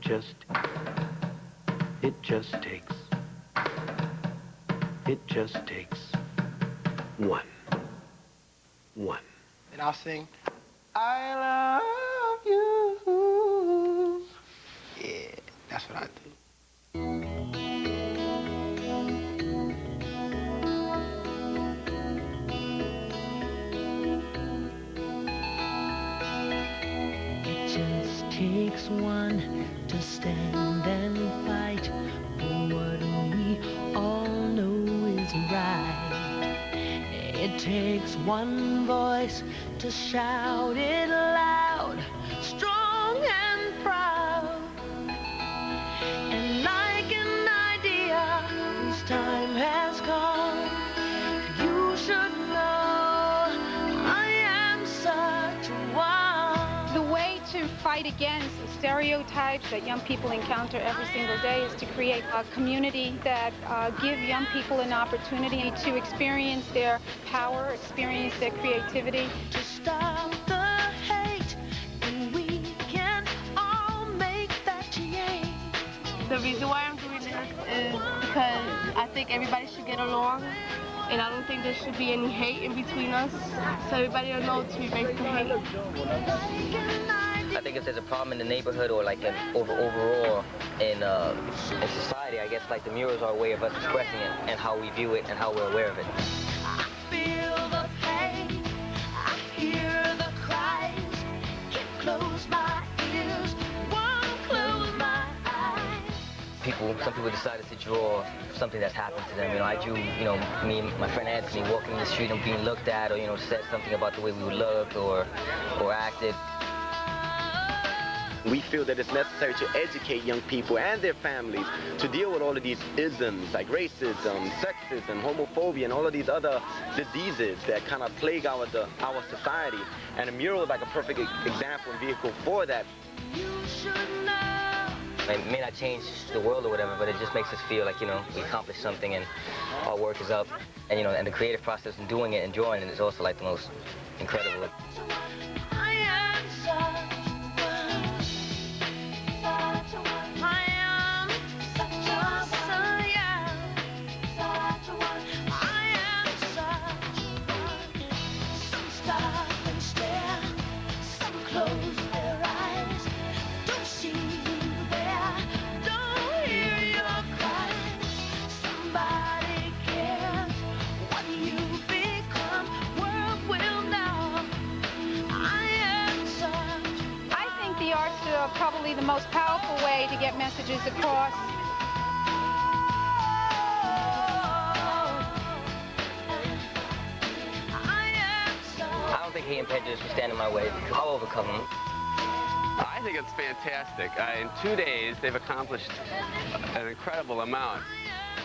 just takes one. And I'll sing, I love you. Yeah, that's what I do. It just takes one to stand and fight for what we all know is right. It takes one voice to shout it loud, strong and proud. And like an idea whose time has come, you should know I am such one. The way to fight against stereotypes that young people encounter every single day is to create a community that give young people an opportunity to experience their power, experience their creativity. To stop the hate, and we can all make that change. The reason why I'm doing this is because I think everybody should get along, and I don't think there should be any hate in between us, so everybody will know to erase the hate. I think if there's a problem in the neighborhood or like overall in society, I guess like the murals are a way of us expressing it and how we view it and how we're aware of it. I feel the pain, I hear the cries, can't close my ears, won't close my eyes. Some people decided to draw something that's happened to them. You know, I drew, you know, me and my friend Anthony walking in the street and being looked at, or, you know, said something about the way we looked or acted. We feel that it's necessary to educate young people and their families to deal with all of these isms like racism, sexism, homophobia, and all of these other diseases that kind of plague our society. And a mural is like a perfect example and vehicle for that. It may not change the world or whatever, but it just makes us feel like, you know, we accomplished something and our work is up. And, you know, and the creative process in doing it and drawing it is also like the most incredible. I am such probably the most powerful way to get messages across. I don't think hate and prejudice will stand in my way. I'll overcome them. I think it's fantastic. In 2 days, they've accomplished an incredible amount.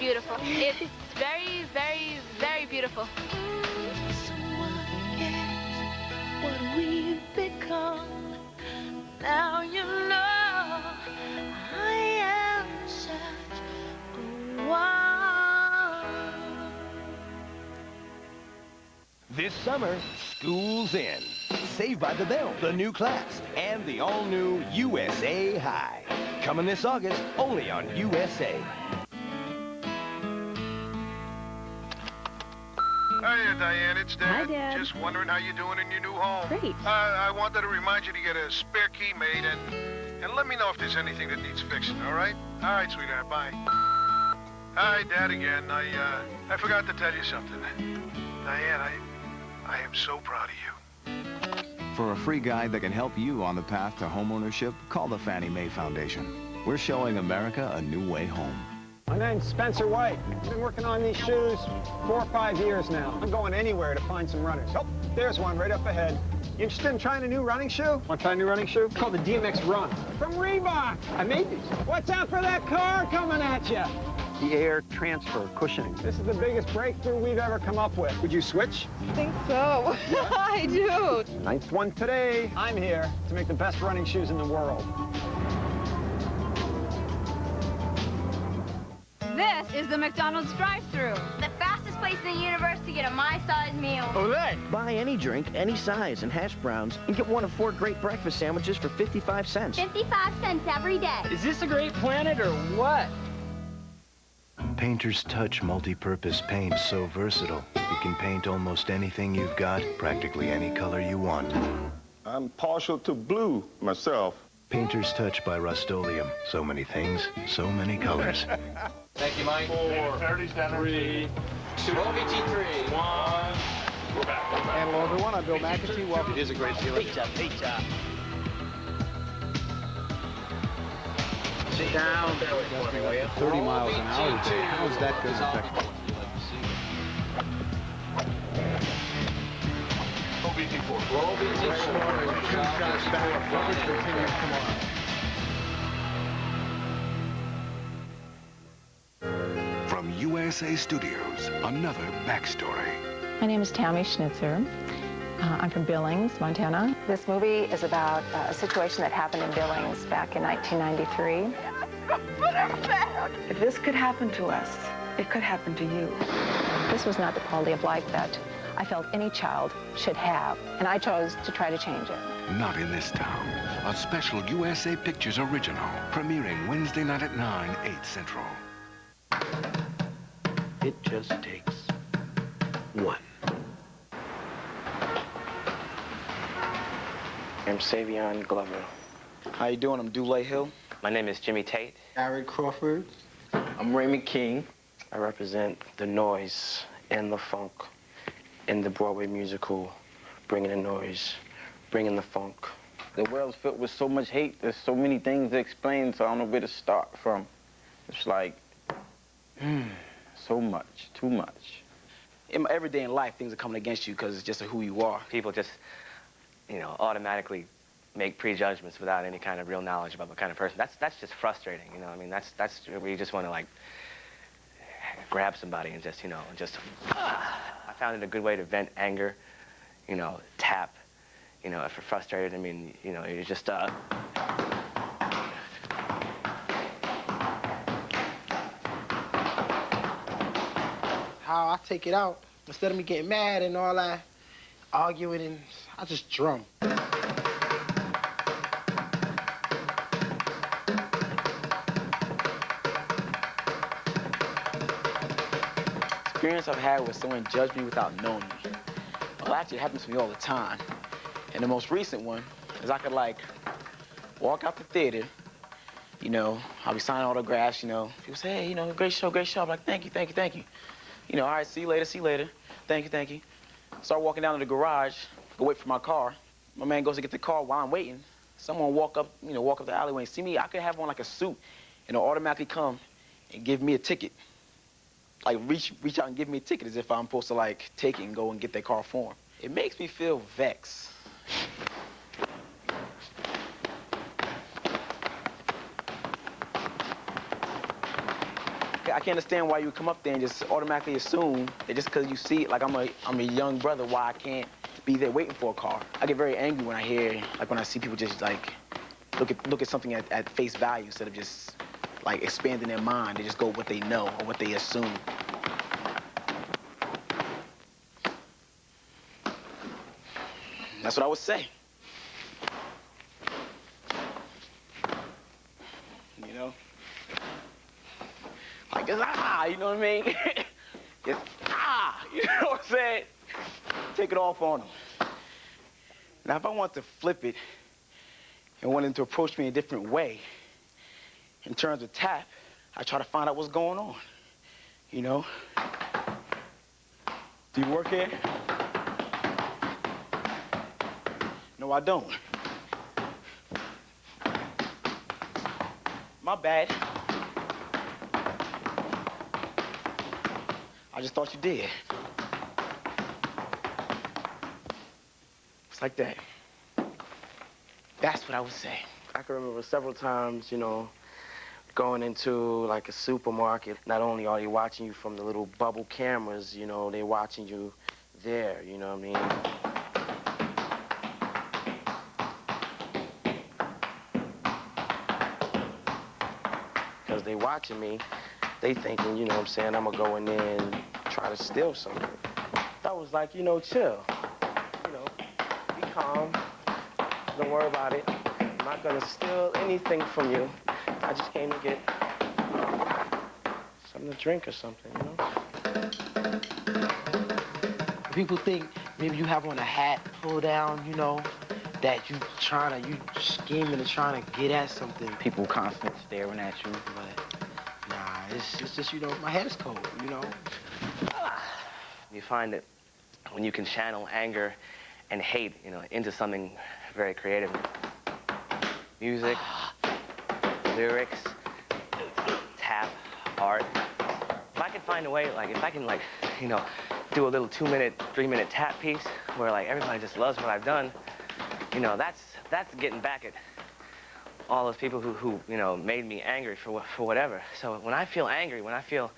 Beautiful. It's very, very, very beautiful. What we've become. Now you know I am such a one. This summer, school's in. Saved by the Bell, the new class, and the all-new USA High. Coming this August, only on USA. Hiya, Diane, it's Dad. Hi, Dad. Just wondering how you're doing in your new home. Great. I wanted to remind you to get a spare key made and let me know if there's anything that needs fixing, all right? All right, sweetheart, bye. Hi, Dad again. I forgot to tell you something. Diane, I am so proud of you. For a free guide that can help you on the path to homeownership, call the Fannie Mae Foundation. We're showing America a new way home. My name's Spencer White. I've been working on these shoes 4 or 5 years now. I'm going anywhere to find some runners. Oh, there's one right up ahead. You interested in trying a new running shoe? Want to try a new running shoe? It's called the DMX Run. From Reebok. I made these. Watch out for that car coming at you. The air transfer cushioning. This is the biggest breakthrough we've ever come up with. Would you switch? I think so. I do. Ninth one today. I'm here to make the best running shoes in the world. This is the McDonald's drive-thru. The fastest place in the universe to get a my-size meal. Olé! Buy any drink, any size, and hash browns, and get one of 4 great breakfast sandwiches for 55 cents. 55 cents every day. Is this a great planet or what? Painter's Touch multi-purpose paint, so versatile. You can paint almost anything you've got, practically any color you want. I'm partial to blue myself. Painter's Touch by Rust-Oleum. So many things, so many colors. Thank you, Mike. 4, 3, 2, roll VT3. 1, we're back. And hello, everyone. I'm Bill McAtee. Welcome. It is a great feeling. Pizza, pizza. Sit down. 30 miles an hour today. How is that going to affect you? Roll VT4. Roll VT4. From USA Studios, another backstory. My name is Tammy Schnitzer. I'm from Billings, Montana. This movie is about a situation that happened in Billings back in 1993. If this could happen to us, it could happen to you. This was not the quality of life that I felt any child should have, and I chose to try to change it. Not in this town. A special USA Pictures original, premiering Wednesday night at 9, 8 Central. It just takes one. I'm Savion Glover. How you doing? I'm Dulé Hill. My name is Jimmy Tate. Gary Crawford. I'm Raymond King. I represent the noise and the funk in the Broadway musical, bringing the noise, bringing the funk. The world's filled with so much hate. There's so many things to explain, so I don't know where to start from. It's like, so much, too much. In my everyday life, things are coming against you because it's just who you are. People just, you know, automatically make prejudgments without any kind of real knowledge about what kind of person. That's just frustrating, you know. I mean, that's where you just want to like grab somebody and just, you know, just. I found it a good way to vent anger, you know, tap, you know, if you're frustrated. I mean, you know, you just. How I take it out, instead of me getting mad and all that, arguing, and I just drum. Experience I've had where someone judged me without knowing me. Well, actually, it happens to me all the time. And the most recent one is I could, like, walk out the theater, you know, I'll be signing autographs, you know. People say, hey, you know, great show, great show. I'm like, thank you, thank you, thank you. You know, all right, see you later, thank you, thank you. Start walking down to the garage, go wait for my car. My man goes to get the car while I'm waiting. Someone walk up the alleyway and see me. I could have on like a suit and they'll automatically come and give me a ticket. Like reach out and give me a ticket as if I'm supposed to like take it and go and get their car for them. It makes me feel vexed. I can't understand why you would come up there and just automatically assume that just because you see it, like I'm a young brother, why I can't be there waiting for a car. I get very angry when I hear, like when I see people just like look at something at face value instead of just like expanding their mind. They just go with what they know or what they assume. That's what I would say. You know? Like, just, you know what I mean? Just, you know what I'm saying? Take it off on them. Now, if I want to flip it and want them to approach me a different way, in terms of tap, I try to find out what's going on, you know? Do you work here? No, I don't. My bad. I just thought you did. It's like that. That's what I would say. I can remember several times, you know, going into like a supermarket. Not only are they watching you from the little bubble cameras, you know, they're watching you there, you know what I mean? Because they watching me, they thinking, you know what I'm saying, I'm gonna go in there and try to steal something. That was like, you know, chill. You know, be calm. Don't worry about it. I'm not gonna steal anything from you. I just came to get something to drink or something, you know? People think maybe you have on a hat pulled down, you know, that you scheming and trying to get at something. People constantly staring at you. But nah, it's just, you know, my head is cold, you know? You find that when you can channel anger and hate, you know, into something very creative, music, lyrics, tap, art. If I could find a way, like, if I can, like, you know, do a little 2-minute, 3-minute tap piece where, like, everybody just loves what I've done, you know, that's getting back at all those people who you know, made me angry for whatever. So when I feel angry, when I feel,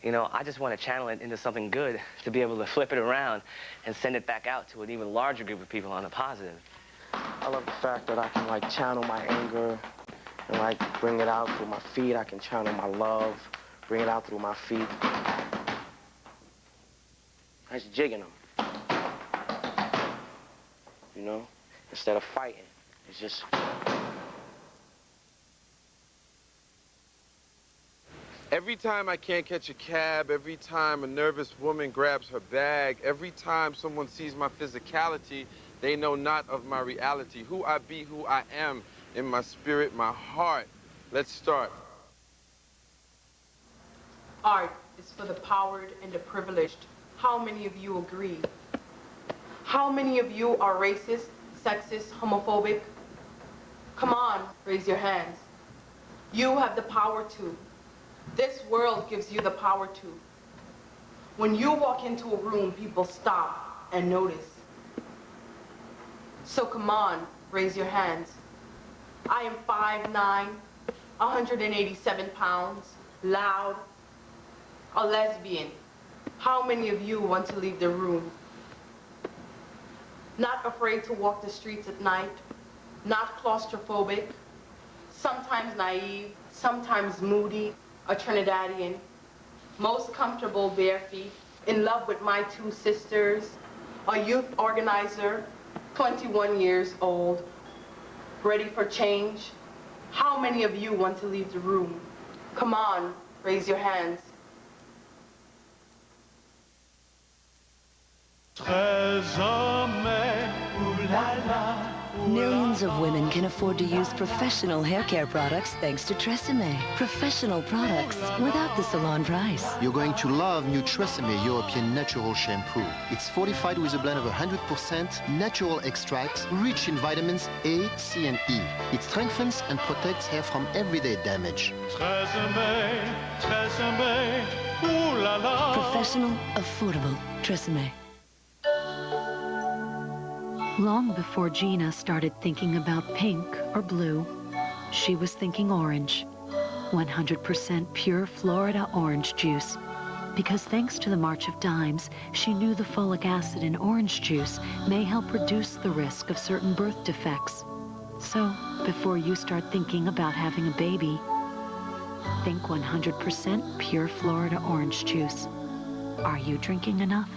you know, I just want to channel it into something good to be able to flip it around and send it back out to an even larger group of people on the positive. I love the fact that I can, like, channel my anger and, like, bring it out through my feet. I can channel my love, bring it out through my feet. I just jigging them. You know? Instead of fighting. It's just... Every time I can't catch a cab, every time a nervous woman grabs her bag, every time someone sees my physicality, they know not of my reality. Who I be, who I am, in my spirit, my heart. Let's start. Art is for the powered and the privileged. How many of you agree? How many of you are racist, sexist, homophobic? Come on, raise your hands. You have the power to. This world gives you the power to. When you walk into a room, people stop and notice. So come on, raise your hands. I am 5'9", 187 pounds, loud, a lesbian. How many of you want to leave the room? Not afraid to walk the streets at night, not claustrophobic, sometimes naive, sometimes moody, a Trinidadian, most comfortable bare feet, in love with my 2 sisters, a youth organizer, 21 years old, ready for change. How many of you want to leave the room? Come on, raise your hands. Millions of women can afford to use professional hair care products thanks to Tresemme. Professional products without the salon price. You're going to love new Tresemme European Natural Shampoo. It's fortified with a blend of 100% natural extracts rich in vitamins A, C, and E. It strengthens and protects hair from everyday damage. Tresemme, Tresemme, ooh la la. Professional, affordable Tresemme. Long before Gina started thinking about pink or blue, she was thinking orange. 100% pure Florida orange juice. Because thanks to the March of Dimes, she knew the folic acid in orange juice may help reduce the risk of certain birth defects. So, before you start thinking about having a baby, think 100% pure Florida orange juice. Are you drinking enough?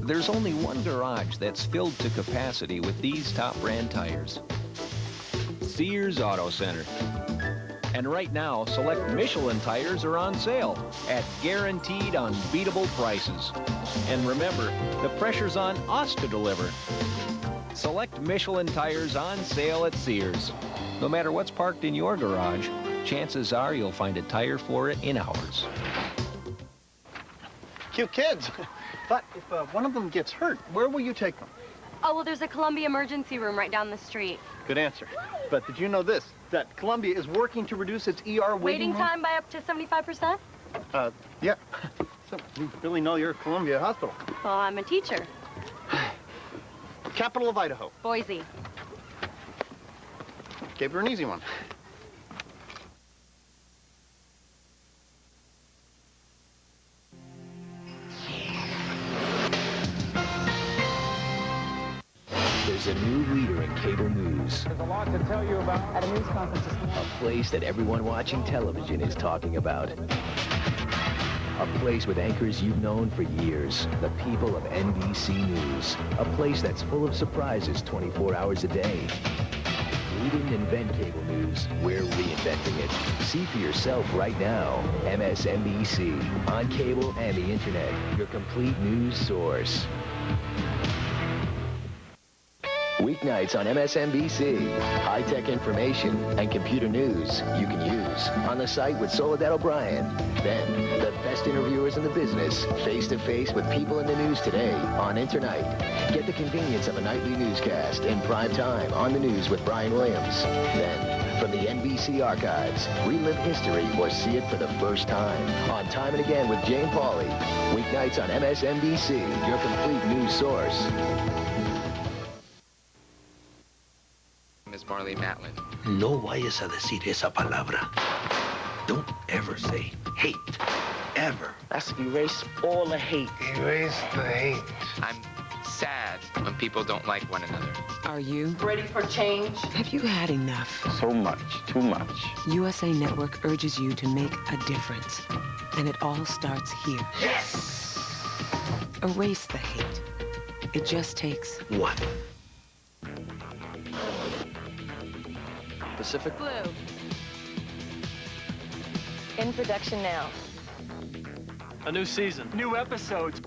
There's only one garage that's filled to capacity with these top brand tires. Sears Auto Center. And right now, select Michelin tires are on sale at guaranteed unbeatable prices. And remember, the pressure's on us to deliver. Select Michelin tires on sale at Sears. No matter what's parked in your garage, chances are you'll find a tire for it in ours. Cute kids. But if one of them gets hurt, where will you take them? Oh, well, there's a Columbia emergency room right down the street. Good answer. But did you know this? That Columbia is working to reduce its ER waiting time by up to 75%? Yeah. So you really know your Columbia Hospital. Well, I'm a teacher. Capital of Idaho. Boise. Gave her an easy one. There's a new leader in cable news. There's a lot to tell you about at a news conference. A place that everyone watching television is talking about. A place with anchors you've known for years. The people of NBC News. A place that's full of surprises 24 hours a day. We didn't invent cable news. We're reinventing it. See for yourself right now. MSNBC. On cable and the internet. Your complete news source. Weeknights on MSNBC. High-tech information and computer news you can use. On the site with Soledad O'Brien. Then, the best interviewers in the business. Face-to-face with people in the news today on Internight. Get the convenience of a nightly newscast in prime time on the news with Brian Williams. Then, from the NBC archives, relive history or see it for the first time. On Time and Again with Jane Pauley. Weeknights on MSNBC, your complete news source. Ms. Marley Matlin. No vayas a decir esa palabra. Don't ever say hate. Ever. Let's erase all the hate. Erase the hate. I'm sad when people don't like one another. Are you? Ready for change? Have you had enough? So much, too much. USA Network urges you to make a difference. And it all starts here. Yes! Erase the hate. It just takes one. Pacific Blue. In production now. A new season. New episodes.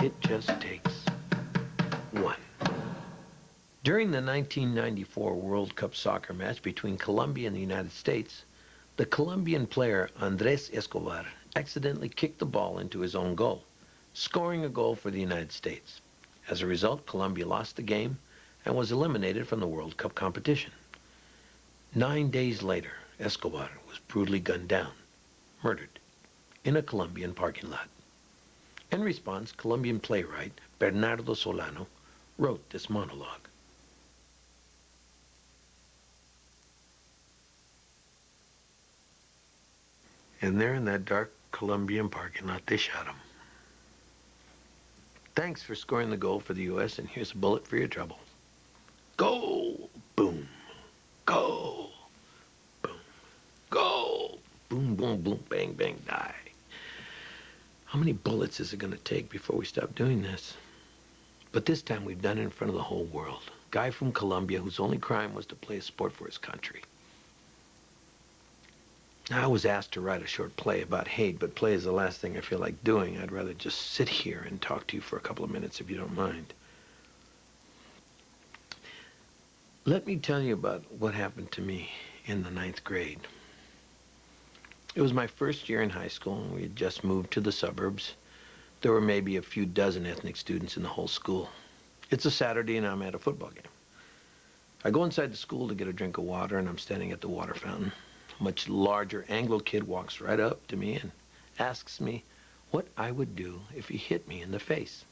It just takes one. During the 1994 World Cup soccer match between Colombia and the United States, the Colombian player Andrés Escobar accidentally kicked the ball into his own goal, scoring a goal for the United States. As a result, Colombia lost the game and was eliminated from the World Cup competition. 9 days later, Escobar was brutally gunned down, murdered, in a Colombian parking lot. In response, Colombian playwright Bernardo Solano wrote this monologue. And there in that dark Colombian parking lot, they shot him. Thanks for scoring the goal for the U.S., and here's a bullet for your trouble. Goal! Boom. Goal! Boom. Goal! Boom, boom, boom, bang, bang, die. How many bullets is it going to take before we stop doing this? But this time we've done it in front of the whole world. Guy from Colombia whose only crime was to play a sport for his country. I was asked to write a short play about hate, but play is the last thing I feel like doing. I'd rather just sit here and talk to you for a couple of minutes if you don't mind. Let me tell you about what happened to me in the 9th grade. It was my first year in high school, and we had just moved to the suburbs. There were maybe a few dozen ethnic students in the whole school. It's a Saturday, and I'm at a football game. I go inside the school to get a drink of water, and I'm standing at the water fountain. A much larger Anglo kid walks right up to me and asks me what I would do if he hit me in the face.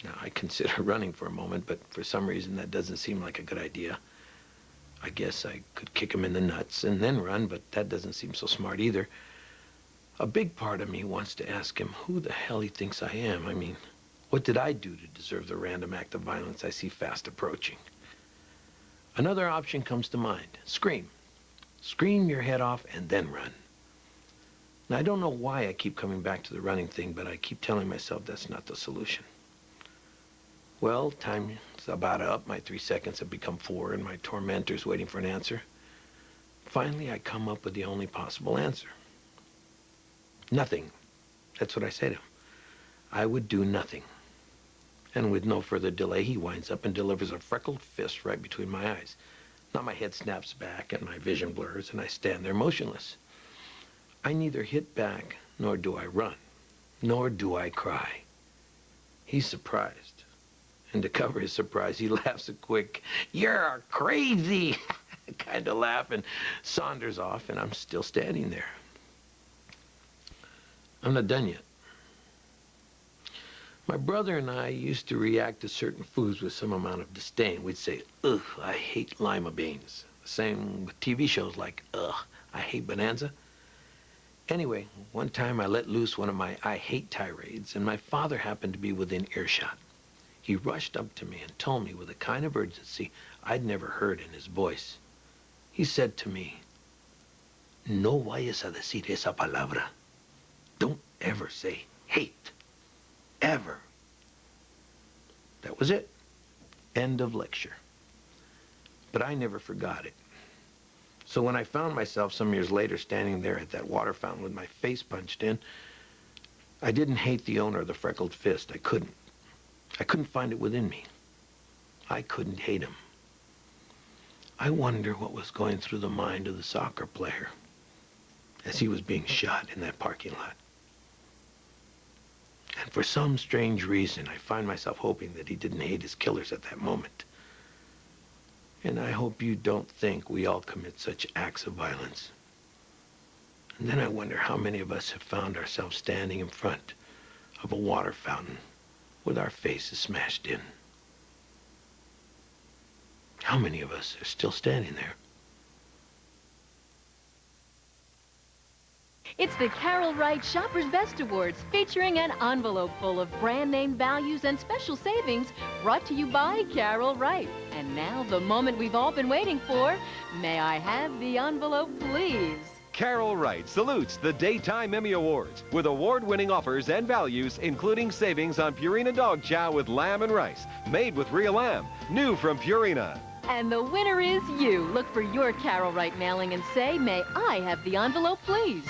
Now, I consider running for a moment, but for some reason that doesn't seem like a good idea. I guess I could kick him in the nuts and then run, but that doesn't seem so smart either. A big part of me wants to ask him who the hell he thinks I am. I mean, what did I do to deserve the random act of violence I see fast approaching? Another option comes to mind. Scream. Scream your head off and then run. Now, I don't know why I keep coming back to the running thing, but I keep telling myself that's not the solution. Well, time's about up. My 3 seconds have become 4, and my tormentor's waiting for an answer. Finally, I come up with the only possible answer. Nothing. That's what I say to him. I would do nothing. And with no further delay, he winds up and delivers a freckled fist right between my eyes. Now my head snaps back and my vision blurs, and I stand there motionless. I neither hit back, nor do I run, nor do I cry. He's surprised. And to cover his surprise, he laughs a quick, "You're crazy," kind of laugh, and saunters off, and I'm still standing there. I'm not done yet. My brother and I used to react to certain foods with some amount of disdain. We'd say, "Ugh, I hate lima beans." Same with TV shows like, "Ugh, I hate Bonanza." Anyway, one time I let loose one of my I hate tirades, and my father happened to be within earshot. He rushed up to me and told me with a kind of urgency I'd never heard in his voice. He said to me, "No vayas a decir esa palabra. Don't ever say hate. Ever." That was it. End of lecture. But I never forgot it. So when I found myself some years later standing there at that water fountain with my face punched in, I didn't hate the owner of the freckled fist. I couldn't. I couldn't find it within me. I couldn't hate him. I wonder what was going through the mind of the soccer player as he was being shot in that parking lot. And for some strange reason, I find myself hoping that he didn't hate his killers at that moment. And I hope you don't think we all commit such acts of violence. And then I wonder how many of us have found ourselves standing in front of a water fountain with our faces smashed in. How many of us are still standing there? It's the Carol Wright Shoppers Best Awards, featuring an envelope full of brand name values and special savings, brought to you by Carol Wright. And now, the moment we've all been waiting for. May I have the envelope, please? Carol Wright salutes the Daytime Emmy Awards with award-winning offers and values, including savings on Purina Dog Chow with lamb and rice, made with real lamb, new from Purina. And the winner is you. Look for your Carol Wright mailing and say, "May I have the envelope, please?"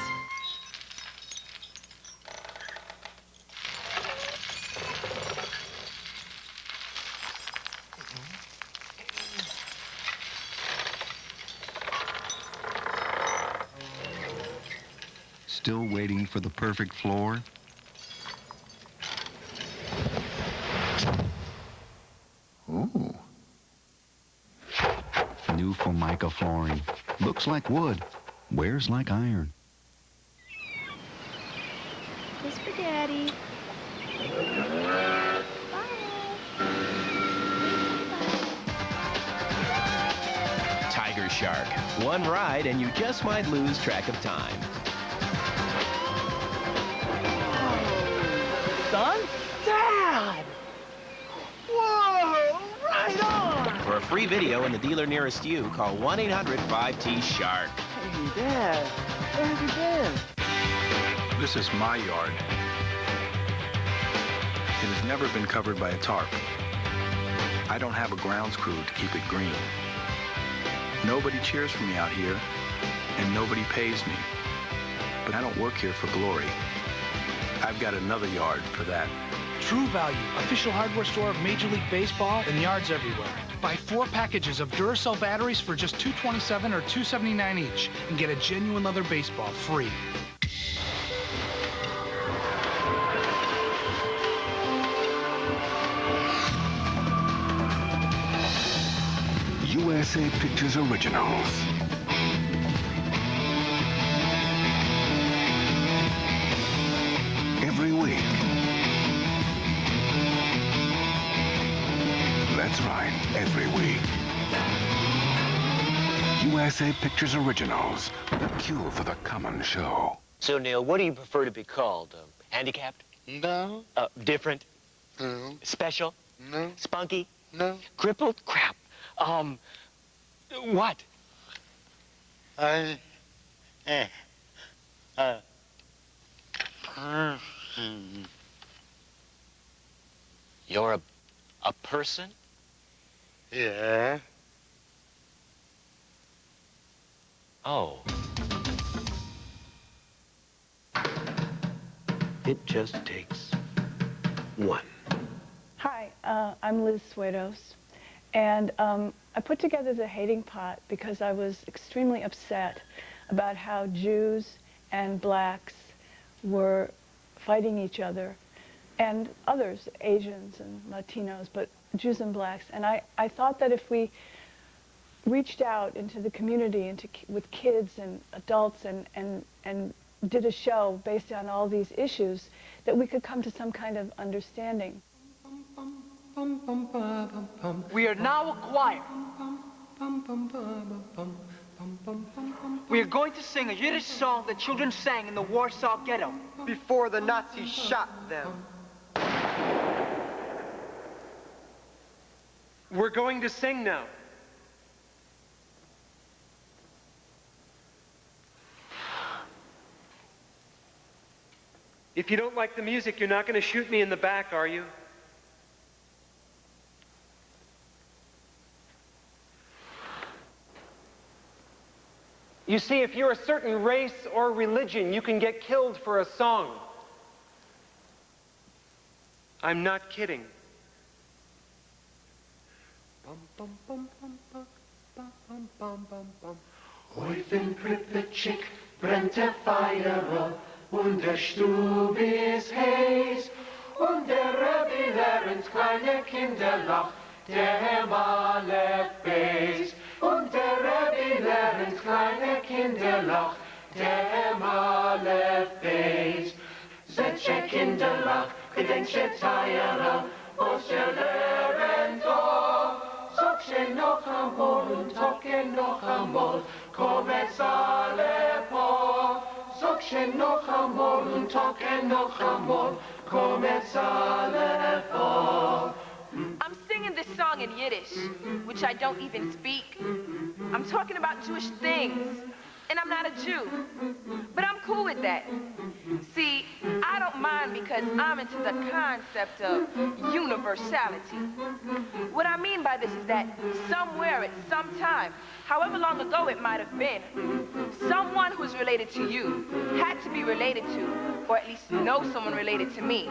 Still waiting for the perfect floor? Ooh. New Formica flooring. Looks like wood. Wears like iron. This for Daddy. Tiger Shark. One ride and you just might lose track of time. Son? Dad! Whoa! Right on! For a free video in the dealer nearest you, call 1-800-5T-SHARK. Hey, Dad. Where have you been? This is my yard. It has never been covered by a tarp. I don't have a grounds crew to keep it green. Nobody cheers for me out here, and nobody pays me. But I don't work here for glory. I've got another yard for that. True Value, official hardware store of Major League Baseball and yards everywhere. Buy 4 packages of Duracell batteries for just $227 or $279 each and get a genuine leather baseball free. USA Pictures Originals. Every week. That's right, every week. USA Pictures Originals, the cure for the common show. So, Neil, what do you prefer to be called? Handicapped? No. Different? No. Special? No. Spunky? No. Crippled? Crap. What? You're a person? Yeah. Oh. It just takes one. Hi, I'm Liz Suedos, and I put together the Hating Pot because I was extremely upset about how Jews and blacks were fighting each other, and others, Asians and Latinos, but Jews and blacks. And I thought that if we reached out into the community, with kids and adults, and did a show based on all these issues, that we could come to some kind of understanding. We are now a choir. We are going to sing a Yiddish song that children sang in the Warsaw Ghetto. Before the Nazis shot them. We're going to sing now. If you don't like the music, you're not going to shoot me in the back, are you? You see, if you're a certain race or religion, you can get killed for a song. I'm not kidding. Häufen Pripyatschik brennt der Feuer und der Stub ist heiß und der Rebbe lernt kleine Kinder lacht, der Malef Beis. Und der Rebbe lernt kleine Kinder lacht, der Malef Beis. Setze Kinder lacht, gedenkse Teire, was lernt doch. Sag sie noch einmal und tocke noch einmal, kommet alle vor. Sag sie noch einmal und tocke noch einmal, kommet alle vor. I'm singing this song in Yiddish, which I don't even speak. I'm talking about Jewish things, and I'm not a Jew. But I'm cool with that. See, I don't mind because I'm into the concept of universality. What I mean by this is that somewhere at some time, however long ago it might have been, someone who's related to you had to be related to, or at least know someone related to me.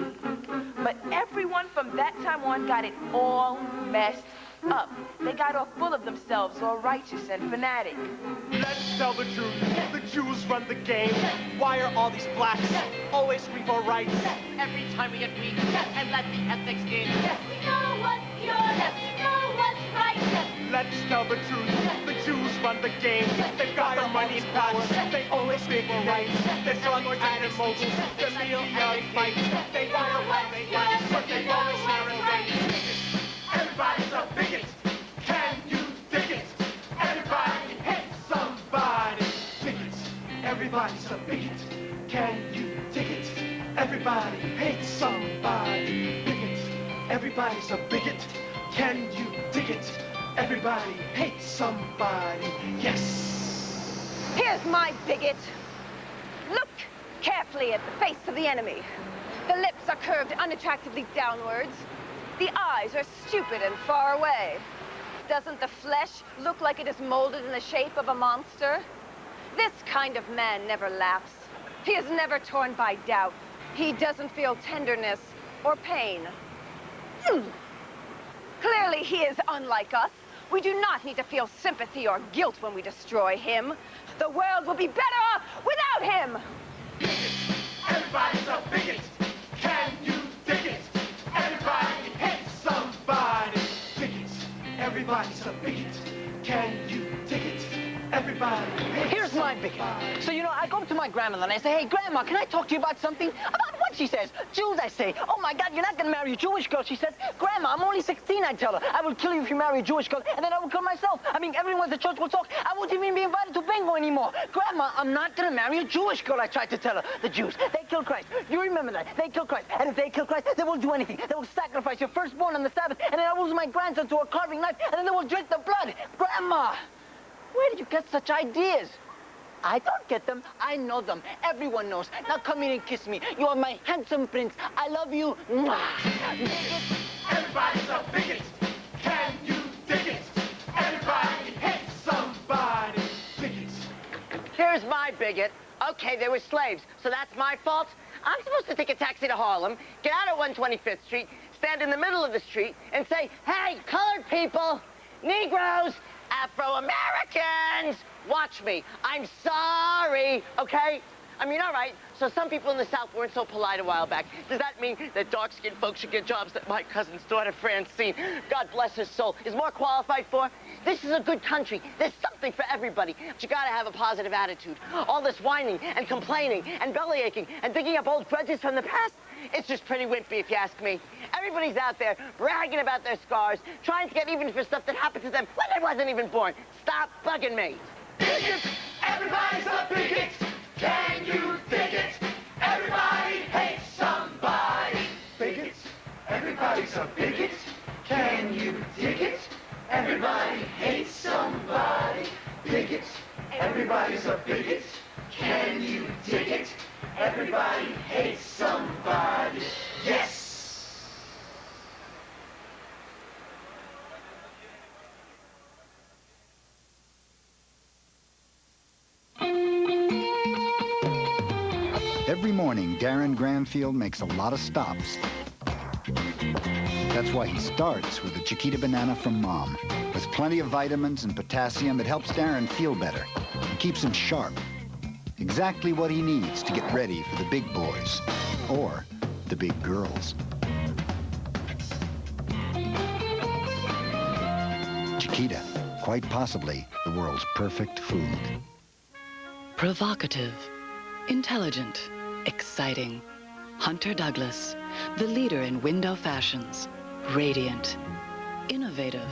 But everyone from that time on got it all messed up. They got all full of themselves, all righteous and fanatic. Let's tell the truth. The Jews run the game. Why are all these blacks always free for rights? Every time we get weak and let the ethics in. We know what's pure, we know what's right. Let's tell the truth. The Jews run the game. They've got the money and power. They always speak for rights. They're strong animals. They're media fight. They wonder what they like, but they always share it right. Everybody's a bigot. Can you dig it? Everybody hates somebody. Bigots. Everybody's a bigot. Can you dig it? Everybody hates somebody. Bigots. Everybody's a bigot. Can you dig it? Everybody hates somebody. Yes. Here's my bigot. Look carefully at the face of the enemy. The lips are curved unattractively downwards. The eyes are stupid and far away. Doesn't the flesh look like it is molded in the shape of a monster? This kind of man never laughs. He is never torn by doubt. He doesn't feel tenderness or pain. Clearly, he is unlike us. We do not need to feel sympathy or guilt when we destroy him. The world will be better off without him! Everybody's a bigot. Can you dig it? Everybody hates somebody. Bigots. Everybody's a bigot. Can you dig it? Everybody hates Here's my bigot. So, you know, I go up to my grandmother and I say, hey, Grandma, can I talk to you about something? About what, she says? Jews, I say. Oh, my God, you're not going to marry a Jewish girl, she says. Grandma, I'm only 16, I tell her. I will kill you if you marry a Jewish girl, and then I will kill myself. I mean, everyone at the church will talk. I won't even be invited to bingo anymore. Grandma, I'm not going to marry a Jewish girl, I tried to tell her. The Jews, they kill Christ. You remember that. They kill Christ. And if they kill Christ, they will do anything. They will sacrifice your firstborn on the Sabbath, and then I will lose my grandson to a carving knife, and then they will drink the blood. Grandma! Where did you get such ideas? I don't get them. I know them. Everyone knows. Now come here and kiss me. You are my handsome prince. I love you. Mwah. bigot. Everybody's a bigot. Can you dig it? Everybody hates somebody. Bigots. Here's my bigot. Okay, they were slaves, so that's my fault. I'm supposed to take a taxi to Harlem, get out at 125th Street, stand in the middle of the street, and say, hey, colored people, Negroes, Afro-Americans, watch me. I'm sorry, okay? I mean, all right, so some people in the South weren't so polite a while back. Does that mean that dark-skinned folks should get jobs that my cousin's daughter, Francine, God bless her soul, is more qualified for? This is a good country. There's something for everybody. But you gotta have a positive attitude. All this whining and complaining and bellyaching and digging up old grudges from the past, it's just pretty wimpy, if you ask me. Everybody's out there bragging about their scars, trying to get even for stuff that happened to them when they wasn't even born. Stop bugging me. bigot. Everybody's a bigot. Can you dig it? Everybody hates somebody. Bigots. Everybody's a bigot. Can you dig it? Everybody hates somebody. Bigots. Everybody's a bigot. Can you dig it? Everybody hates somebody. Yes! Every morning, Darren Granfield makes a lot of stops. That's why he starts with a Chiquita banana from Mom. With plenty of vitamins and potassium, it helps Darren feel better and keeps him sharp. Exactly what he needs to get ready for the big boys, or the big girls. Chiquita, quite possibly the world's perfect food. Provocative, intelligent, exciting. Hunter Douglas, the leader in window fashions. Radiant, innovative,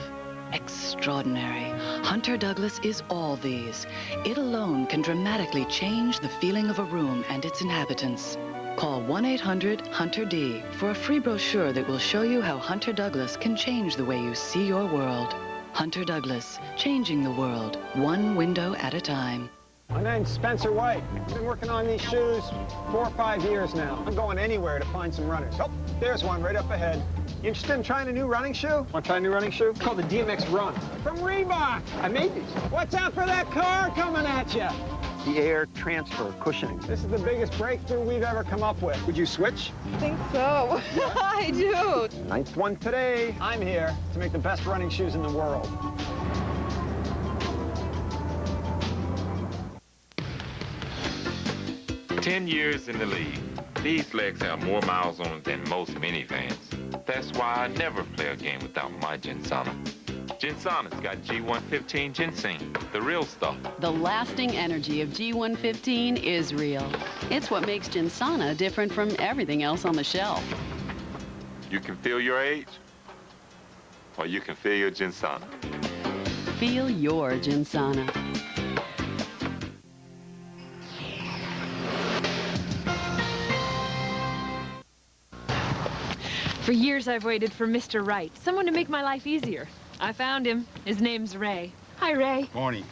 extraordinary. Hunter Douglas is all these. It alone can dramatically change the feeling of a room and its inhabitants. Call 1-800-HUNTER-D for a free brochure that will show you how Hunter Douglas can change the way you see your world. Hunter Douglas, changing the world, one window at a time. My name's Spencer White. I've been working on these shoes 4 or 5 years now. I'm going anywhere to find some runners. Oh, there's one right up ahead. You interested in trying a new running shoe? Want to try a new running shoe? It's called the DMX Run. From Reebok. I made these. Watch out for that car coming at you. The air transfer cushioning. This is the biggest breakthrough we've ever come up with. Would you switch? I think so. I do. Ninth one today. I'm here to make the best running shoes in the world. Ten years in the league. These legs have more miles on them than most minivans. That's why I never play a game without my Ginsana. Ginsana's got G115 ginseng, the real stuff. The lasting energy of G115 is real. It's what makes Ginsana different from everything else on the shelf. You can feel your age, or you can feel your Ginsana. Feel your Ginsana. For years I've waited for Mr. Right, someone to make my life easier. I found him. His name's Ray. Hi, Ray. Morning.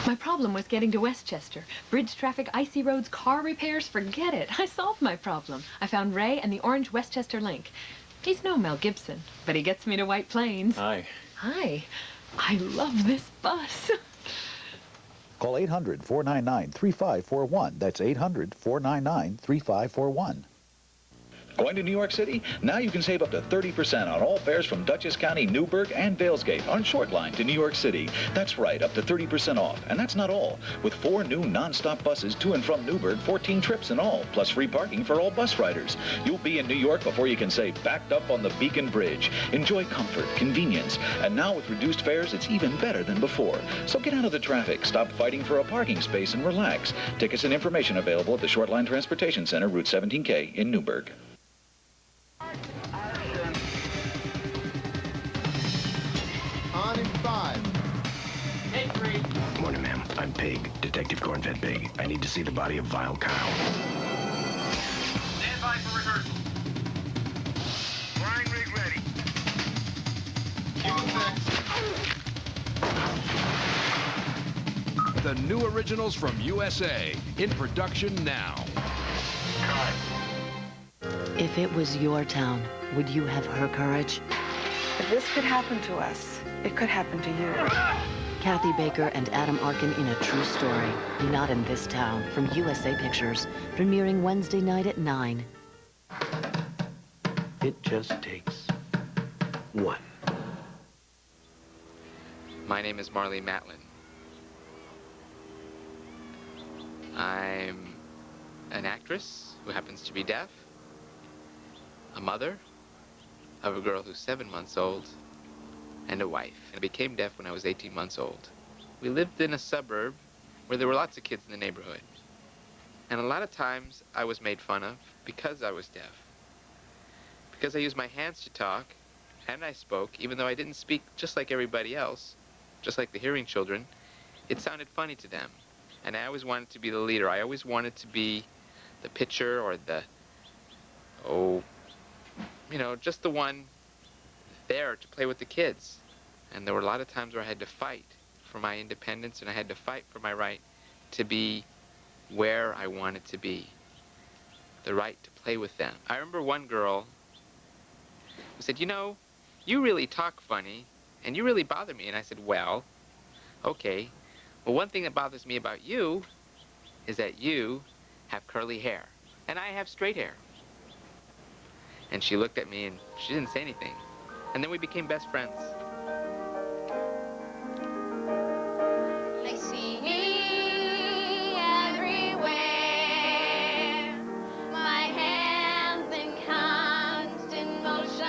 My problem was getting to Westchester. Bridge traffic, icy roads, car repairs, forget it. I solved my problem. I found Ray and the orange Westchester link. He's no Mel Gibson, but he gets me to White Plains. Hi. Hi. I love this bus. Call 800-499-3541. That's 800-499-3541. Going to New York City? Now you can save up to 30% on all fares from Dutchess County, Newburgh, and Vailsgate on short line to New York City. That's right, up to 30% off. And that's not all. With 4 new non-stop buses to and from Newburgh, 14 trips in all, plus free parking for all bus riders. You'll be in New York before you can say backed up on the Beacon Bridge. Enjoy comfort, convenience, and now with reduced fares, it's even better than before. So get out of the traffic, stop fighting for a parking space, and relax. Tickets and information available at the Short Line Transportation Center, Route 17K in Newburgh. On in 5. Take 3. Morning, ma'am. I'm Pig, Detective Cornfed Pig. I need to see the body of Vile Cow. Stand by for rehearsal. Flying rig ready. The new originals from USA, in production now. If it was your town, would you have her courage? If this could happen to us, it could happen to you. Kathy Baker and Adam Arkin in A True Story. Not in This Town, from USA Pictures. Premiering Wednesday night at 9. It just takes one. My name is Marley Matlin. I'm an actress who happens to be deaf, a mother of a girl who's 7 months old, and a wife. I became deaf when I was 18 months old. We lived in a suburb where there were lots of kids in the neighborhood. And a lot of times I was made fun of because I was deaf. Because I used my hands to talk, and I spoke, even though I didn't speak just like everybody else, just like the hearing children. it sounded funny to them. And I always wanted to be the leader. I always wanted to be the pitcher or the, just the one there to play with the kids. And there were a lot of times where I had to fight for my independence, and I had to fight for my right to be where I wanted to be, the right to play with them. I remember one girl who said, you really talk funny, and you really bother me. And I said, well, okay. Well, one thing that bothers me about you is that you have curly hair, and I have straight hair. And she looked at me, and she didn't say anything. And then we became best friends. I see me everywhere, my hands in constant motion.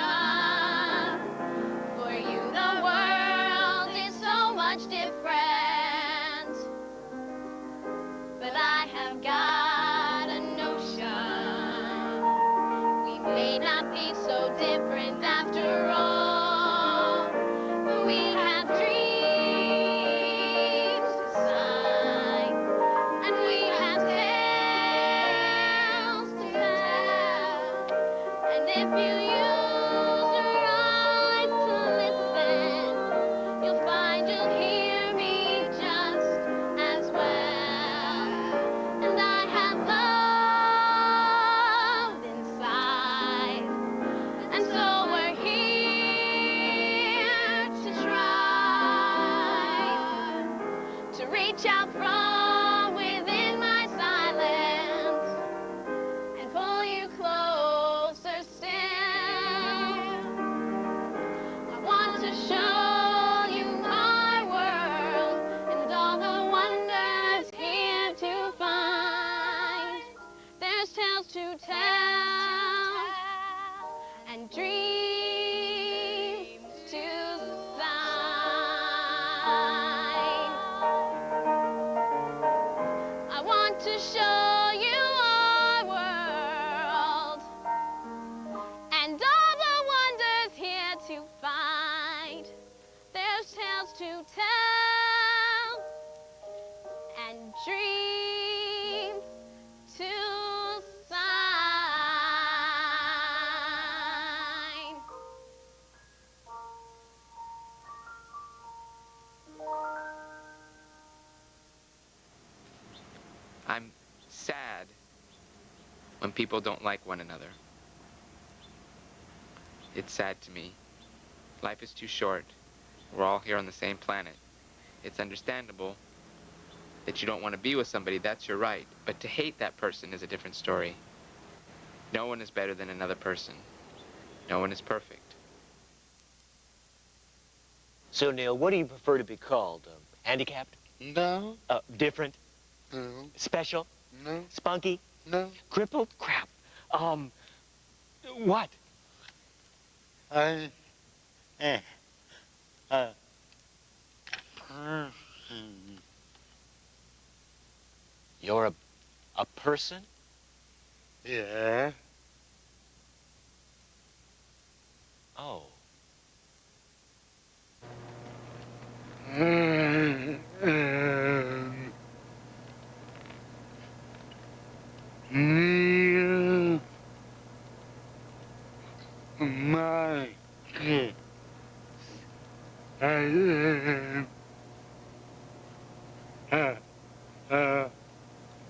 For you, the world is so much different, but I have got a notion we may not be so different after all. We have dreams inside, and we have tales to tell. And if you use your eyes to listen, you'll find you'll hear me just as well. And I have love inside, and so we're here to try to reach out from within my silence and pull you closer still. I want to show you my world and all the wonders here to find. There's tales to tell and dreams to sign. I want to show you our world and all the wonders here to find. There's tales to tell and dreams to sign. I'm sad when people don't like one another. It's sad to me. Life is too short. We're all here on the same planet. It's understandable that you don't want to be with somebody, that's your right. But to hate that person is a different story. No one is better than another person. No one is perfect. So, Neil, what do you prefer to be called? Handicapped? No. Different? No. Special? No. Spunky? No. Crippled? Crap. What? Person. You're a person? Yeah. Oh. Neil, my kids, I am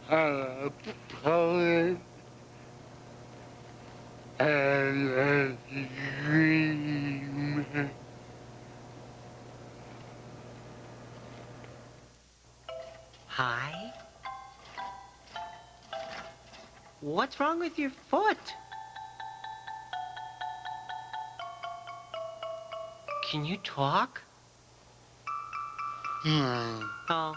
a poet and a dreamer. Hi. What's wrong with your foot? Can you talk? No. Oh.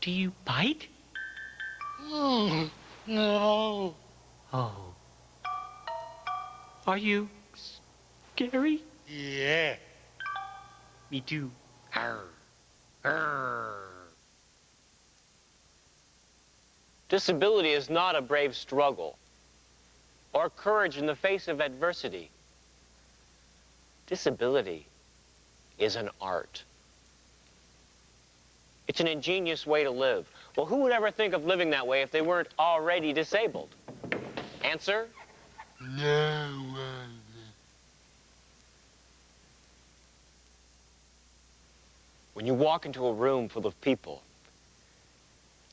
Do you bite? No. Oh. Are you scary? Yeah. Me too. Arr. Arr. Disability is not a brave struggle or courage in the face of adversity. Disability is an art. It's an ingenious way to live. Well, who would ever think of living that way if they weren't already disabled? Answer? No one. When you walk into a room full of people,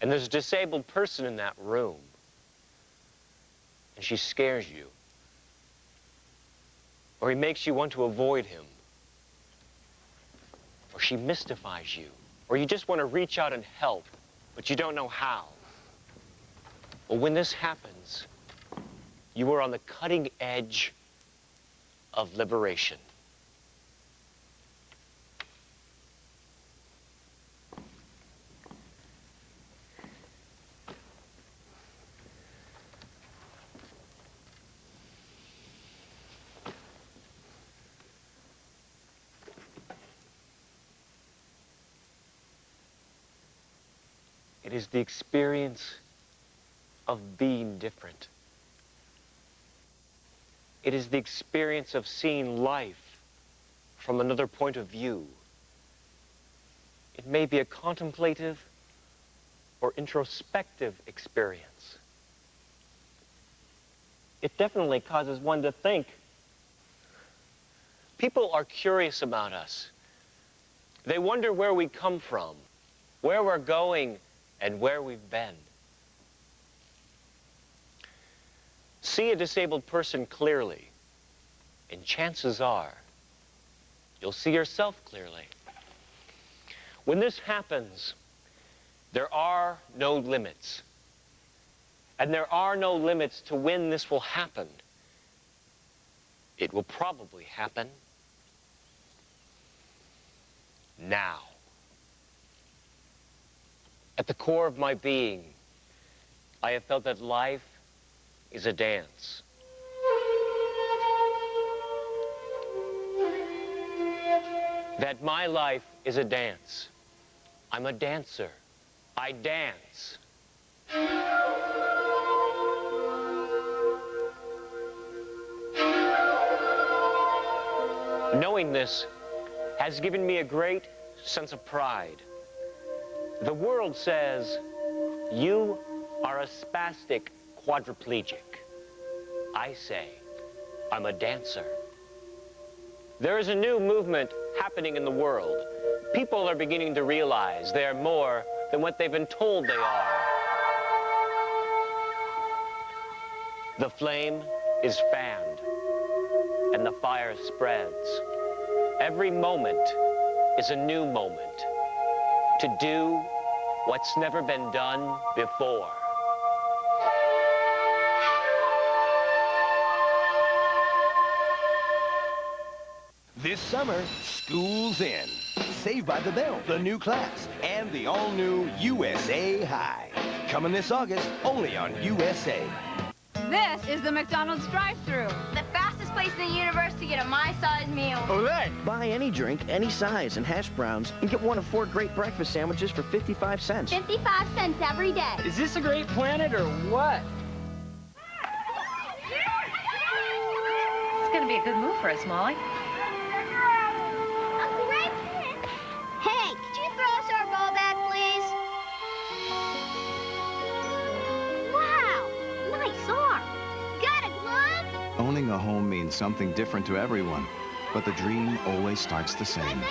and there's a disabled person in that room, and she scares you, or he makes you want to avoid him, or she mystifies you, or you just want to reach out and help, but you don't know how. Well, when this happens, you are on the cutting edge of liberation. It is the experience of being different. It is the experience of seeing life from another point of view. It may be a contemplative or introspective experience. It definitely causes one to think. People are curious about us. They wonder where we come from, where we're going, and where we've been. See a disabled person clearly, and chances are you'll see yourself clearly. When this happens, there are no limits. And there are no limits to when this will happen. It will probably happen now. At the core of my being, I have felt that life is a dance. That my life is a dance. I'm a dancer. I dance. Knowing this has given me a great sense of pride. The world says, you are a spastic quadriplegic. I say, I'm a dancer. There is a new movement happening in the world. People are beginning to realize they are more than what they've been told they are. The flame is fanned, and the fire spreads. Every moment is a new moment to do what's never been done before. This summer, school's in. Saved by the Bell, the new class, and the all-new USA High. Coming this August, only on USA. This is the McDonald's drive-thru. The fastest place in the universe to get a my-size meal. Olay! Buy any drink, any size, and hash browns, and get one of 4 great breakfast sandwiches for 55 cents. 55 cents every day. Is this a great planet or what? It's going to be a good move for us, Molly. Uncle Ray? Hey, could you throw us our ball back, please? Wow, nice arm. Got a glove? Owning a home means something different to everyone, but the dream always starts the same.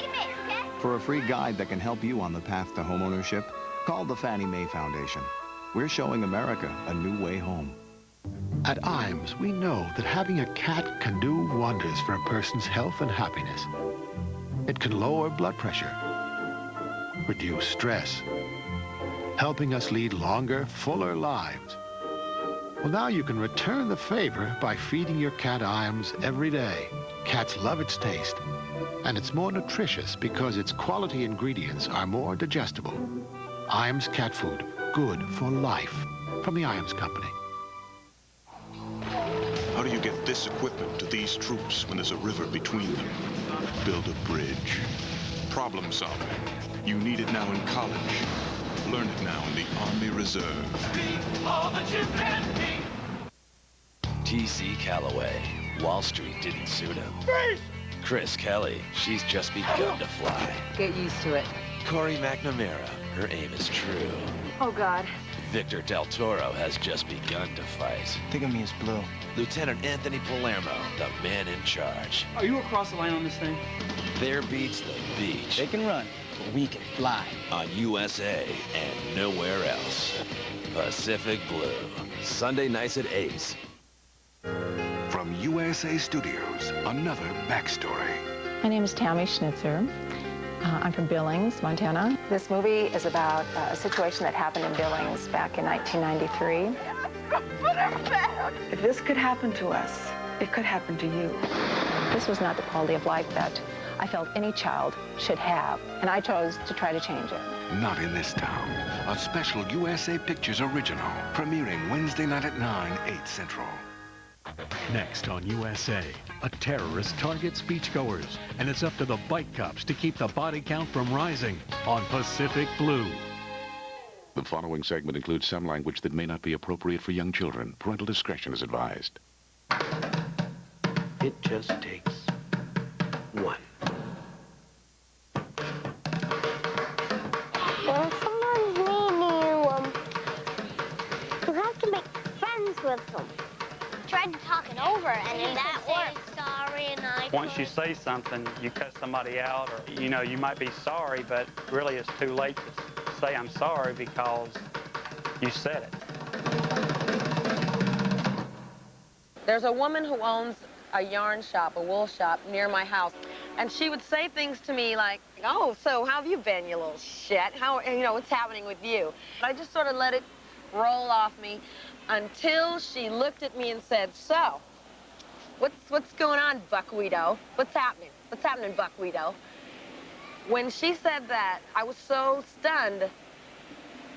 For a free guide that can help you on the path to homeownership, call the Fannie Mae Foundation. We're showing America a new way home. At IAMS, we know that having a cat can do wonders for a person's health and happiness. It can lower blood pressure, reduce stress, helping us lead longer, fuller lives. Well, now you can return the favor by feeding your cat IAMS every day. Cats love its taste, and it's more nutritious because its quality ingredients are more digestible. IAMS cat food, good for life, from the IAMS Company. How do you get this equipment to these troops when there's a river between them? Build a bridge. Problem solving. You need it now in college. Learn it now in the Army Reserve. Be all that you can be. T.C. Calloway. Wall Street didn't suit him. Freeze! Chris Kelly. She's just begun to fly. Get used to it. Corey McNamara. Her aim is true. Oh, God. Victor Del Toro has just begun to fight. Think of me as Blue. Lieutenant Anthony Palermo, the man in charge. Are you across the line on this thing? There beats the beach. They can run, but we can fly. On USA and nowhere else. Pacific Blue. Sunday nights at 8. From USA Studios, another backstory. My name is Tammy Schnitzer. I'm from Billings, Montana. This movie is about a situation that happened in Billings back in 1993. If this could happen to us, it could happen to you. This was not the quality of life that I felt any child should have, and I chose to try to change it. Not in this town. A special USA Pictures original, premiering Wednesday night at 9, 8 Central. Next on USA, a terrorist targets beachgoers, and it's up to the bike cops to keep the body count from rising on Pacific Blue. The following segment includes some language that may not be appropriate for young children. Parental discretion is advised. It just takes one. When someone's mean you have to make friends with them. Tried to talk it over, and then that worked. Sorry, and Once you say something, you cut somebody out, or, you know, you might be sorry, but really it's too late to say I'm sorry because you said it. There's a woman who owns a yarn shop, a wool shop, near my house. And she would say things to me like, oh, so how have you been, you little shit? How, you know, what's happening with you? I just sort of let it roll off me until she looked at me and said, so, what's going on, Buckwheato? What's happening? What's happening, Buckwheato? When she said that, I was so stunned.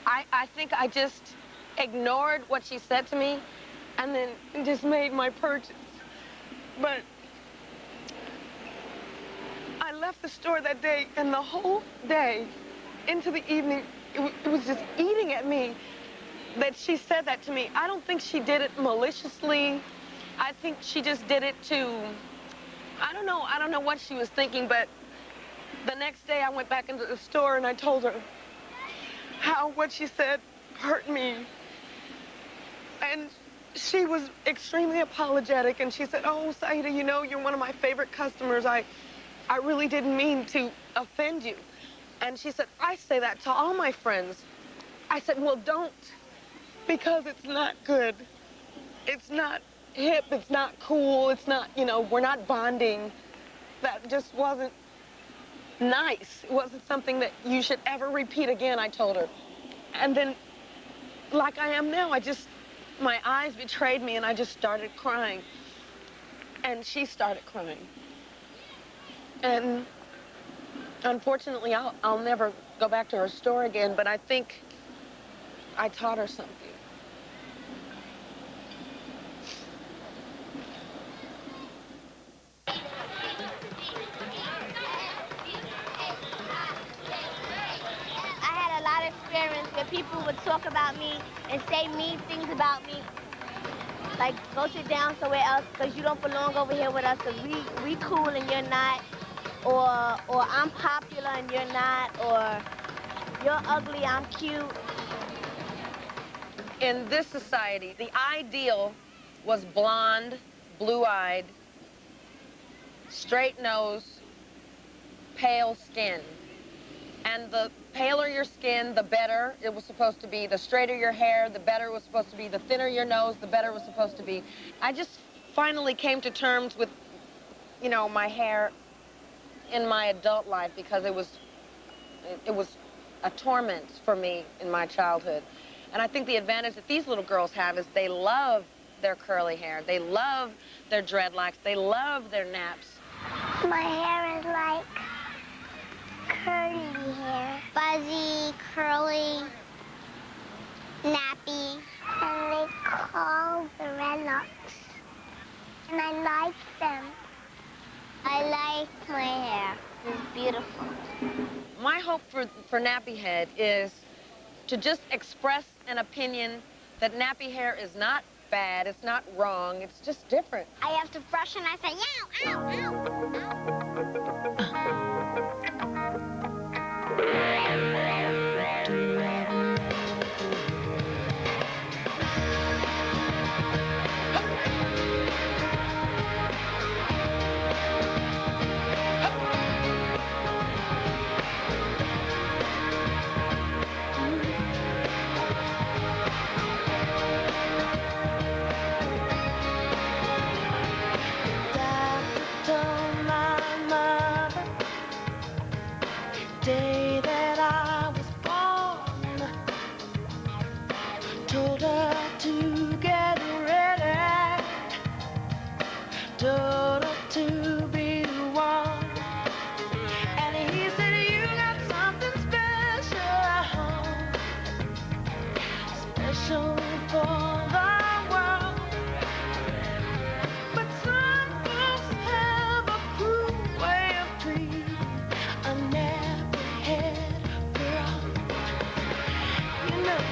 I think I just ignored what she said to me and then just made my purchase. But I left the store that day, and the whole day into the evening, it was just eating at me that she said that to me. I don't think she did it maliciously. I think she just did it to, I don't know what she was thinking, but the next day I went back into the store and I told her how what she said hurt me. And she was extremely apologetic, and she said, oh, Saida, you know, you're one of my favorite customers. I really didn't mean to offend you. And she said, I say that to all my friends. I said, well, don't, because it's not good. It's not hip, it's not cool, it's not, you know, we're not bonding. That just wasn't nice. It wasn't something that you should ever repeat again, I told her. And then, like I am now, my eyes betrayed me, and I just started crying. And she started crying. And unfortunately, I'll never go back to her store again, but I think I taught her something. I had a lot of experience where people would talk about me and say mean things about me. Like, go sit down somewhere else because you don't belong over here with us because we cool and you're not. Or I'm popular and you're not. Or you're ugly, I'm cute. In this society, the ideal was blonde, blue-eyed, straight nose, pale skin. And the paler your skin, the better it was supposed to be. The straighter your hair, the better it was supposed to be. The thinner your nose, the better it was supposed to be. I just finally came to terms with, you know, my hair in my adult life because it was a torment for me in my childhood. And I think the advantage that these little girls have is they love their curly hair. They love their dreadlocks. They love their naps. My hair is like curly hair. Fuzzy, curly, nappy. And they call the dreadlocks. And I like them. I like my hair. It's beautiful. My hope for nappy head is to just express an opinion that nappy hair is not bad, it's not wrong, it's just different. I have to brush and I say, ow, ow, ow. Do daughter to be one. And he said, you got something special, special for the world. But some folks have a cruel way of treating a nappy-head girl. You know,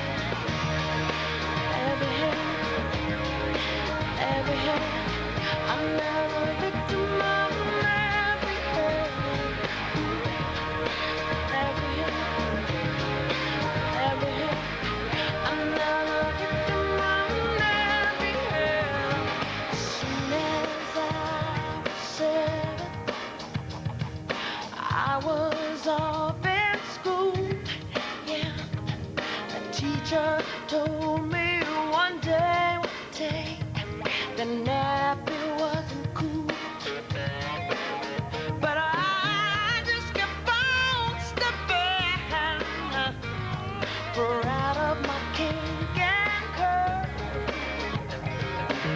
every head, another victim of a nappy head. Every head, another victim of a nappy head. As soon as I was 7, I was off in school. Yeah, the teacher told me one day the nappy wasn't cool. But I just kept on stepping right up my kink and curve.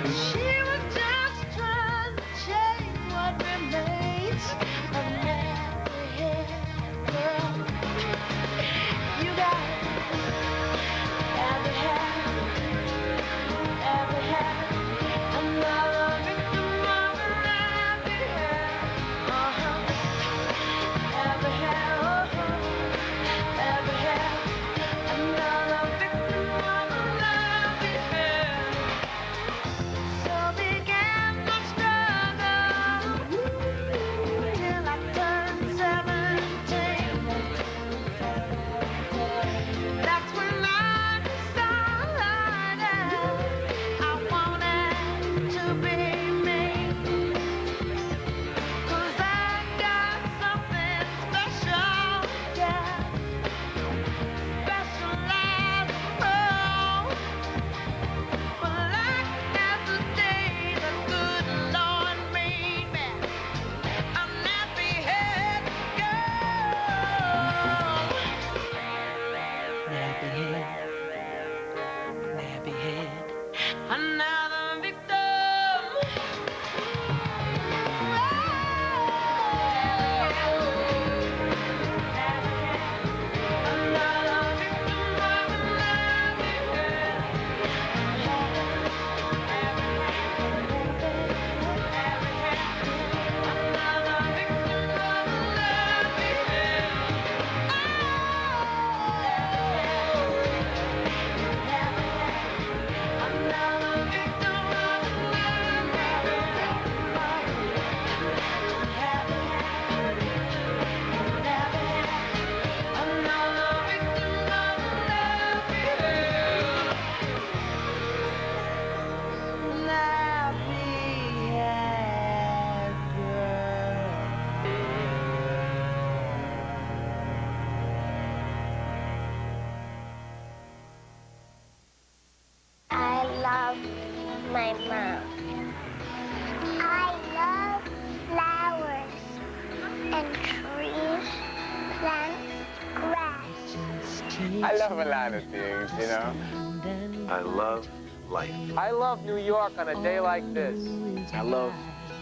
She was just trying to change what remains of nappy head girl. You got every head, another victim of a nappy head. Every head, another victim of a nappy head. So began my struggle till I turned 17. That's when I decided I wanted to be me. 'Cause I got something special, yeah, special as a pearl. But like as the day the good Lord made me, a nappy-head girl. Nappy head, another victim. Another victim of a nappy head. Another victim of a nappy head. Another victim of a I love my mom. I love flowers and trees, plants, grass. I love a lot of things, you know. I love life. I love New York on a day like this. I love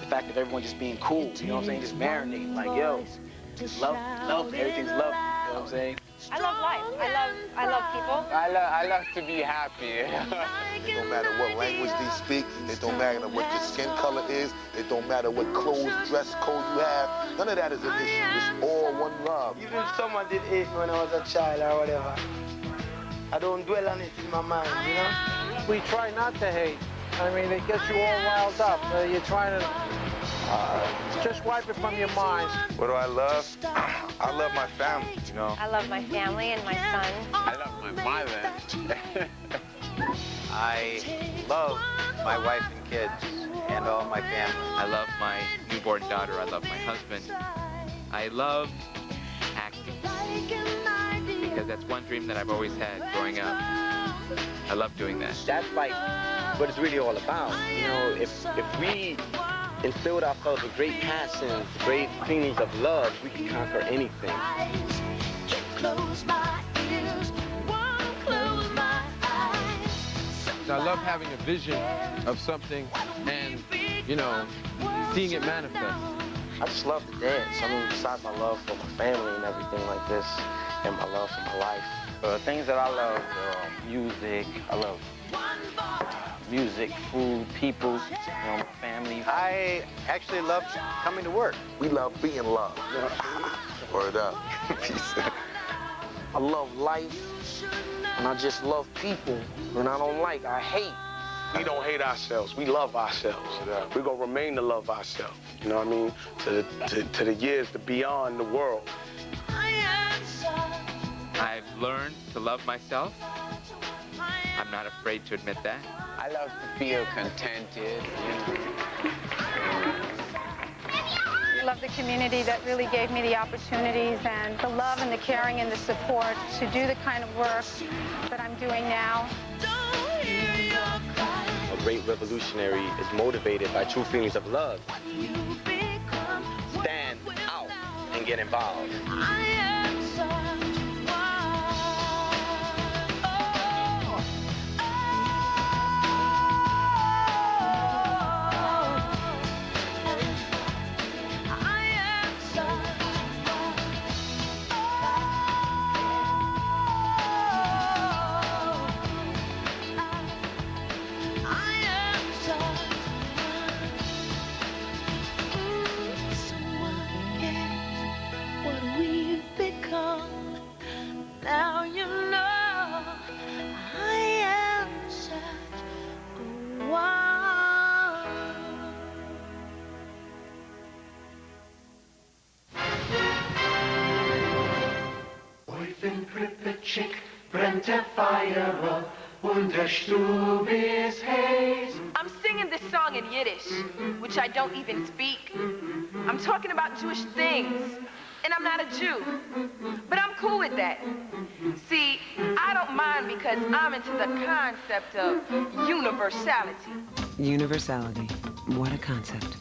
the fact of everyone just being cool, you know what I'm saying? Just marinating, like, yo, love, everything's love, you know what I'm saying? I love life. I love people. I love to be happy. It don't matter what language they speak. It don't matter what your skin color is. It don't matter what clothes, dress code you have. None of that is an issue. It's all one love. Even if someone did hate me when I was a child or whatever, I don't dwell on it in my mind, you know? We try not to hate. I mean, it gets you all riled up. You're trying to just wipe it from your mind. What do I love? I love my family, you know? I love my family and my son. I love my mother. I love my wife and kids and all my family. I love my newborn daughter. I love my husband. I love acting because that's one dream that I've always had growing up. I love doing that. That's like what it's really all about. You know, if we instilled ourselves with great passions, great feelings of love, we can conquer anything. I love having a vision of something and you know, seeing it manifest. I just love to dance. I mean, besides my love for my family and everything like this, and my love for my life. Things that I love, music. I love music, food, people, you know, my family. I actually love coming to work. We love being loved. Word up. I love life, and I just love people. When I don't like, I hate. We don't hate ourselves. We love ourselves. We're going to remain to love ourselves. You know what I mean? To the years, to beyond the world. I've learned to love myself. I'm not afraid to admit that. I love to feel contented. I love the community that really gave me the opportunities and the love and the caring and the support to do the kind of work that I'm doing now. A great revolutionary is motivated by true feelings of love. Stand out and get involved. Now you know I am such a one. Ich bin Pripyat, brennt der Feuer und der Stub ist heiß. I'm singing this song in Yiddish, which I don't even speak. I'm talking about Jewish things, and I'm not a Jew. But I'm cool with that. See, I don't mind because I'm into the concept of universality. Universality. What a concept.